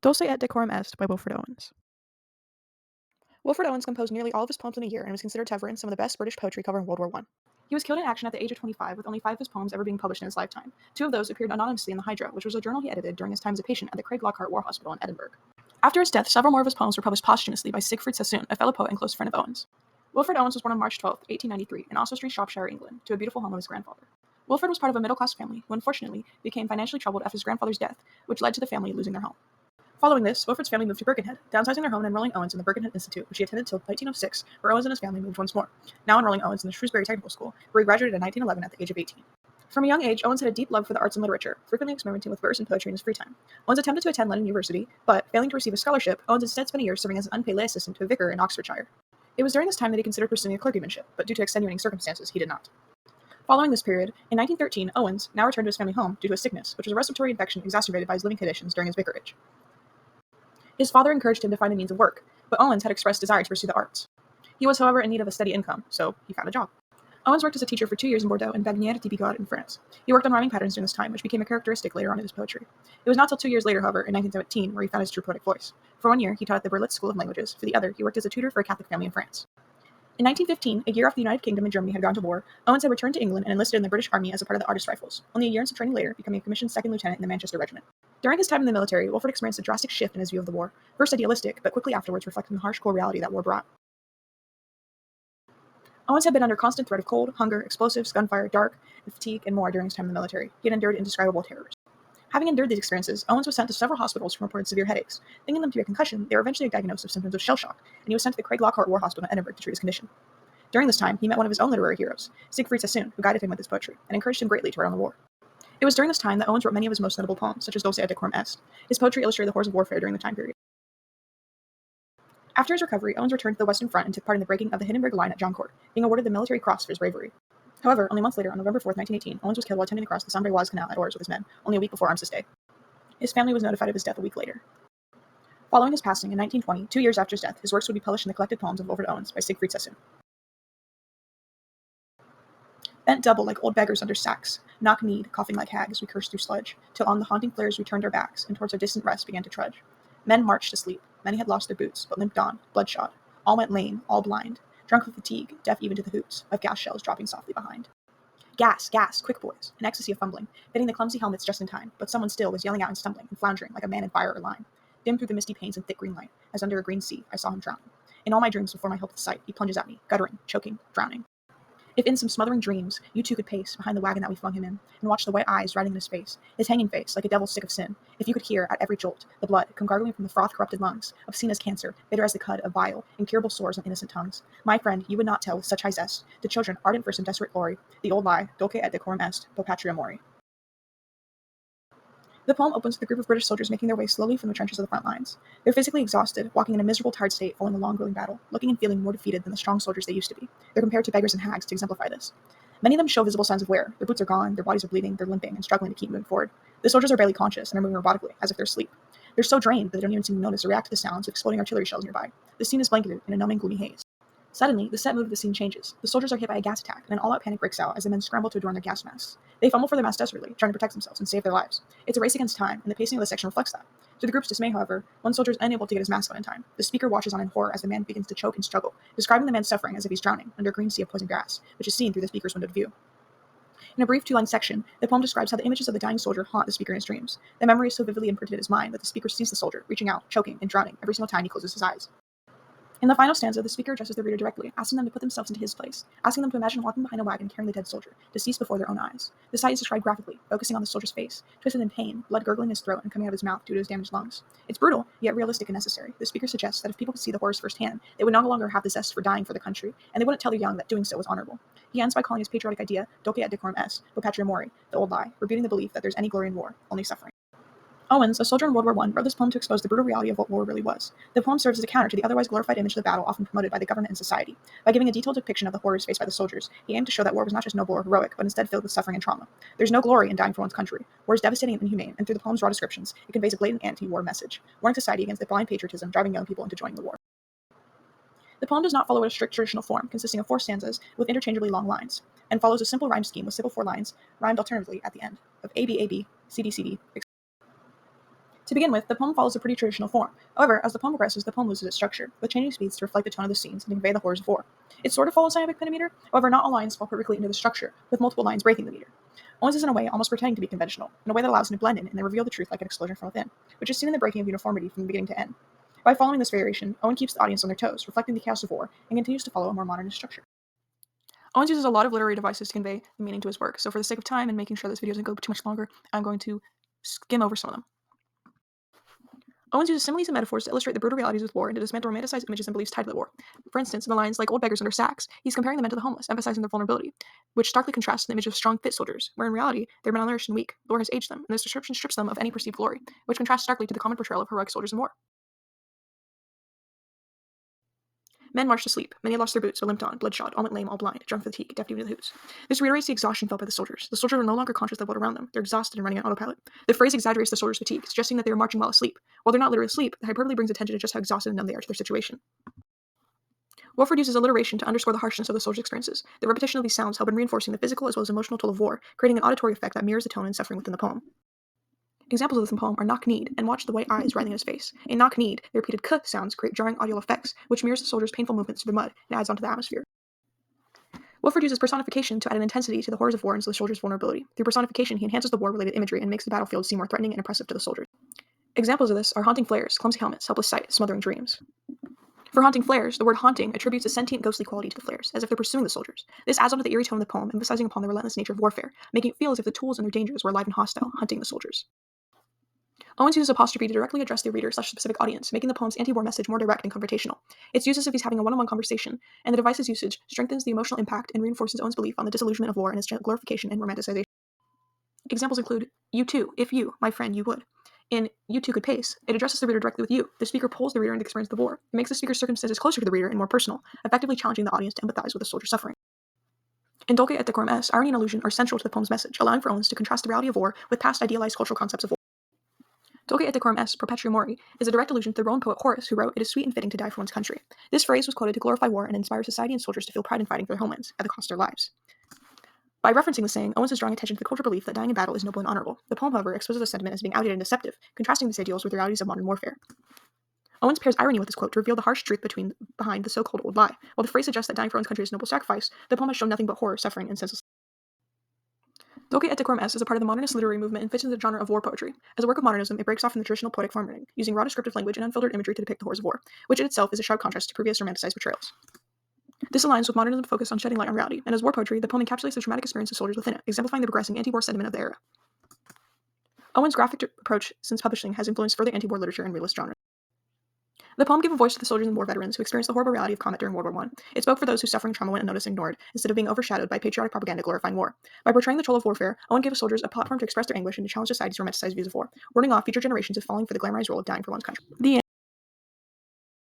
Dulce et Decorum Est by Wilfred Owens. Wilfred Owens composed nearly all of his poems in a year and was considered to have written some of the best British poetry covering World War I. He was killed in action at the age of 25, with only 5 of his poems ever being published in his lifetime. 2 of those appeared anonymously in the Hydra, which was a journal he edited during his time as a patient at the Craig Lockhart War Hospital in Edinburgh. After his death, several more of his poems were published posthumously by Siegfried Sassoon, a fellow poet and close friend of Owens. Wilfred Owens was born on March 12, 1893, in Oswestry, Shropshire, England, to a beautiful home of his grandfather. Wilfred was part of a middle-class family who unfortunately became financially troubled after his grandfather's death, which led to the family losing their home. Following this, Wilfred's family moved to Birkenhead, downsizing their home and enrolling Owens in the Birkenhead Institute, which he attended until 1906, where Owens and his family moved once more, now enrolling Owens in the Shrewsbury Technical School, where he graduated in 1911 at the age of 18. From a young age, Owens had a deep love for the arts and literature, frequently experimenting with verse and poetry in his free time. Owens attempted to attend London University, but, failing to receive a scholarship, Owens instead spent a year serving as an unpaid lay assistant to a vicar in Oxfordshire. It was during this time that he considered pursuing a clergymanship, but due to extenuating circumstances, he did not. Following this period, in 1913, Owens now returned to his family home due to a sickness, which was a respiratory infection exacerbated by his living conditions during his vicarage. His father encouraged him to find a means of work, but Owens had expressed desire to pursue the arts. He was, however, in need of a steady income, so he found a job. Owens worked as a teacher for 2 years in Bordeaux and Bagnières de Bigorre in France. He worked on rhyming patterns during this time, which became a characteristic later on in his poetry. It was not until 2 years later, however, in 1917, where he found his true poetic voice. For 1 year, he taught at the Berlitz School of Languages. For the other, he worked as a tutor for a Catholic family in France. In 1915, a year after the United Kingdom and Germany had gone to war, Owens had returned to England and enlisted in the British Army as a part of the Artist Rifles, only a year and some training later, becoming a commissioned second lieutenant in the Manchester Regiment. During his time in the military, Wilfred experienced a drastic shift in his view of the war, first idealistic, but quickly afterwards reflecting the harsh, cold reality that war brought. Owens had been under constant threat of cold, hunger, explosives, gunfire, dark, and fatigue, and more during his time in the military. He had endured indescribable terrors. Having endured these experiences, Owens was sent to several hospitals from reported severe headaches. Thinking them to be a concussion, they were eventually diagnosed with symptoms of shell shock, and he was sent to the Craig Lockhart War Hospital in Edinburgh to treat his condition. During this time, he met one of his own literary heroes, Siegfried Sassoon, who guided him with his poetry, and encouraged him greatly to write on the war. It was during this time that Owens wrote many of his most notable poems, such as Dulce et Decorum Est. His poetry illustrated the horrors of warfare during the time period. After his recovery, Owens returned to the Western Front and took part in the breaking of the Hindenburg Line at Joncourt, being awarded the Military Cross for his bravery. However, only months later, on November 4, 1918, Owens was killed while attempting to cross the Sambre-Oise Canal at oars with his men, only a week before Armistice Day. His family was notified of his death a week later. Following his passing in 1920, 2 years after his death, his works would be published in the collected poems of Wilfred Owens by Siegfried Sassoon. Bent double like old beggars under sacks, knock-kneed, coughing like hags, we cursed through sludge, till on the haunting flares we turned our backs, and towards our distant rest began to trudge. Men marched to sleep. Many had lost their boots, but limped on, bloodshot. All went lame, all blind, drunk with fatigue, deaf even to the hoots of gas shells dropping softly behind. Gas, gas, quick boys, an ecstasy of fumbling, fitting the clumsy helmets just in time, but someone still was yelling out and stumbling and floundering like a man in fire or lime. Dim through the misty panes and thick green light, as under a green sea, I saw him drowning. In all my dreams before my helpless sight, he plunges at me, guttering, choking, drowning. If in some smothering dreams you too could pace behind the wagon that we flung him in, and watch the white eyes riding in his face, his hanging face like a devil sick of sin, if you could hear, at every jolt, the blood come gargling from the froth-corrupted lungs, obscene as cancer, bitter as the cud of bile, incurable sores on innocent tongues, my friend, you would not tell with such high zest, to children ardent for some desperate glory, the old lie, dulce et decorum est, pro patria mori. The poem opens with a group of British soldiers making their way slowly from the trenches of the front lines. They're physically exhausted, walking in a miserable, tired state following a long, grueling battle, looking and feeling more defeated than the strong soldiers they used to be. They're compared to beggars and hags to exemplify this. Many of them show visible signs of wear. Their boots are gone, their bodies are bleeding, they're limping and struggling to keep moving forward. The soldiers are barely conscious and are moving robotically, as if they're asleep. They're so drained that they don't even seem to notice or react to the sounds of exploding artillery shells nearby. The scene is blanketed in a numbing, gloomy haze. Suddenly, the set mood of the scene changes. The soldiers are hit by a gas attack, and an all-out panic breaks out as the men scramble to adorn their gas masks. They fumble for their masks desperately, trying to protect themselves and save their lives. It's a race against time, and the pacing of the section reflects that. To the group's dismay, however, one soldier is unable to get his mask on in time. The speaker watches on in horror as the man begins to choke and struggle, describing the man's suffering as if he's drowning under a green sea of poison gas, which is seen through the speaker's windowed view. In a brief 2-line section, the poem describes how the images of the dying soldier haunt the speaker in his dreams. The memory is so vividly imprinted in his mind that the speaker sees the soldier, reaching out, choking, and drowning every single time he closes his eyes. In the final stanza, the speaker addresses the reader directly, asking them to put themselves into his place, asking them to imagine walking behind a wagon carrying the dead soldier, deceased before their own eyes. The sight is described graphically, focusing on the soldier's face, twisted in pain, blood gurgling in his throat and coming out of his mouth due to his damaged lungs. It's brutal, yet realistic and necessary. The speaker suggests that if people could see the horrors firsthand, they would no longer have the zest for dying for the country, and they wouldn't tell their young that doing so was honorable. He ends by calling his patriotic idea, dulce et decorum est, pro patria mori, the old lie, rebuting the belief that there's any glory in war, only suffering. Owens, a soldier in World War I, wrote this poem to expose the brutal reality of what war really was. The poem serves as a counter to the otherwise glorified image of the battle often promoted by the government and society. By giving a detailed depiction of the horrors faced by the soldiers, he aimed to show that war was not just noble or heroic, but instead filled with suffering and trauma. There's no glory in dying for one's country. War is devastating and inhumane, and through the poem's raw descriptions, it conveys a blatant anti-war message, warning society against the blind patriotism driving young people into joining the war. The poem does not follow a strict traditional form, consisting of 4 stanzas with interchangeably long lines, and follows a simple rhyme scheme with simple 4 lines, rhymed alternatively at the end, of A, B, A, B, C, D, C, D, etc. To begin with, the poem follows a pretty traditional form. However, as the poem progresses, the poem loses its structure, with changing speeds to reflect the tone of the scenes and convey the horrors of war. It sort of follows iambic pentameter, however, not all lines fall perfectly into the structure, with multiple lines breaking the meter. Owens is in a way almost pretending to be conventional, in a way that allows him to blend in and then reveal the truth like an explosion from within, which is seen in the breaking of uniformity from the beginning to end. By following this variation, Owen keeps the audience on their toes, reflecting the chaos of war, and continues to follow a more modernist structure. Owens uses a lot of literary devices to convey the meaning to his work, so for the sake of time and making sure this video doesn't go too much longer, I'm going to skim over some of them. Owens uses similes and metaphors to illustrate the brutal realities of war and to dismantle romanticized images and beliefs tied to the war. For instance, in the lines like old beggars under sacks, he's comparing the men to the homeless, emphasizing their vulnerability, which starkly contrasts the image of strong, fit soldiers, where in reality, they're malnourished and weak. The war has aged them, and this description strips them of any perceived glory, which contrasts starkly to the common portrayal of heroic soldiers in war. Men marched to sleep. Many had lost their boots or limped on, bloodshot, all went lame, all blind, drunk with fatigue, deaf even to the hoots. This reiterates the exhaustion felt by the soldiers. The soldiers are no longer conscious of what around them. They're exhausted and running on autopilot. The phrase exaggerates the soldiers' fatigue, suggesting that they are marching while asleep. While they're not literally asleep, the hyperbole brings attention to just how exhausted and numb they are to their situation. Wilfred uses alliteration to underscore the harshness of the soldiers' experiences. The repetition of these sounds help in reinforcing the physical as well as emotional toll of war, creating an auditory effect that mirrors the tone and suffering within the poem. Examples of this in the poem are knock-kneed and watch the white eyes writhing in his face. In knock-kneed, the repeated k sounds create jarring audio effects, which mirrors the soldiers' painful movements through the mud and adds onto the atmosphere. Wilfred uses personification to add an intensity to the horrors of war and to the soldiers' vulnerability. Through personification, he enhances the war-related imagery and makes the battlefield seem more threatening and oppressive to the soldiers. Examples of this are haunting flares, clumsy helmets, helpless sight, smothering dreams. For haunting flares, the word haunting attributes a sentient ghostly quality to the flares, as if they're pursuing the soldiers. This adds onto the eerie tone of the poem, emphasizing upon the relentless nature of warfare, making it feel as if the tools and their dangers were alive and hostile, hunting the soldiers. Owens uses apostrophe to directly address the reader/specific audience, making the poem's anti-war message more direct and confrontational. It's used as if he's having a one-on-one conversation, and the device's usage strengthens the emotional impact and reinforces Owens' belief on the disillusionment of war and its glorification and romanticization. Examples include, "You too, if you, my friend, you would." In "You too could pace," it addresses the reader directly with you. The speaker pulls the reader into the experience of the war. It makes the speaker's circumstances closer to the reader and more personal, effectively challenging the audience to empathize with the soldier's suffering. In Dulce et Decorum, irony and allusion are central to the poem's message, allowing for Owens to contrast the reality of war with past idealized cultural concepts of war. Dulce et Decorum perpetua mori is a direct allusion to the Roman poet Horace, who wrote, "It is sweet and fitting to die for one's country." This phrase was quoted to glorify war and inspire society and soldiers to feel pride in fighting for their homelands, at the cost of their lives. By referencing the saying, Owens is drawing attention to the cultural belief that dying in battle is noble and honorable. The poem, however, exposes the sentiment as being outdated and deceptive, contrasting these ideals with the realities of modern warfare. Owens pairs irony with this quote to reveal the harsh truth behind the so-called old lie. While the phrase suggests that dying for one's country is a noble sacrifice, the poem has shown nothing but horror, suffering, and senseless. Dulce et Decorum is a part of the modernist literary movement and fits into the genre of war poetry. As a work of modernism, it breaks off from the traditional poetic formatting, using raw descriptive language and unfiltered imagery to depict the horrors of war, which in itself is a sharp contrast to previous romanticized portrayals. This aligns with modernism's focus on shedding light on reality, and as war poetry, the poem encapsulates the traumatic experience of soldiers within it, exemplifying the progressing anti-war sentiment of the era. Owens' graphic approach since publishing has influenced further anti-war literature and realist genres. The poem gave a voice to the soldiers and war veterans who experienced the horrible reality of combat during World War I. It spoke for those whose suffering trauma went unnoticed and ignored, instead of being overshadowed by patriotic propaganda glorifying war. By portraying the toll of warfare, Owen gave soldiers a platform to express their anguish and to challenge society's romanticized views of war, warding off future generations of falling for the glamorized role of dying for one's country. The